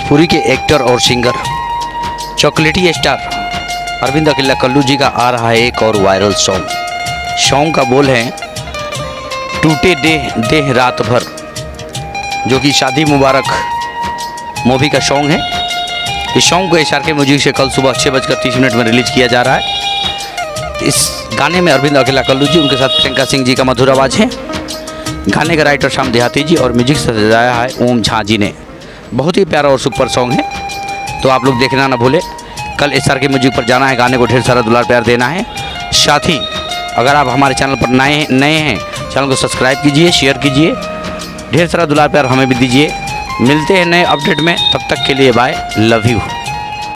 भोजपुरी के एक्टर और सिंगर चॉकलेटी स्टार अरविंद अकेला कल्लू जी का आ रहा है एक और वायरल सॉन्ग का बोल है टूटे देह रात भर, जो कि शादी मुबारक मूवी का सॉन्ग है। इस सॉन्ग को SRK म्यूजिक से कल सुबह 6:30 में रिलीज किया जा रहा है। इस गाने में अरविंद अकेला कल्लू जी, उनके साथ प्रियंका सिंह जी का मधुर आवाज़ है। गाने का राइटर श्याम देहाती जी और म्यूजिक से सजाया है ओम झा जी ने। बहुत ही प्यारा और सुपर सॉन्ग है, तो आप लोग देखना ना भूले। कल SRK म्यूजिक पर जाना है, गाने को ढेर सारा दुलार प्यार देना है। साथ ही अगर आप हमारे चैनल पर नए हैं, चैनल को सब्सक्राइब कीजिए, शेयर कीजिए, ढेर सारा दुलार प्यार हमें भी दीजिए। मिलते हैं नए अपडेट में, तब तक के लिए बाय, लव यू।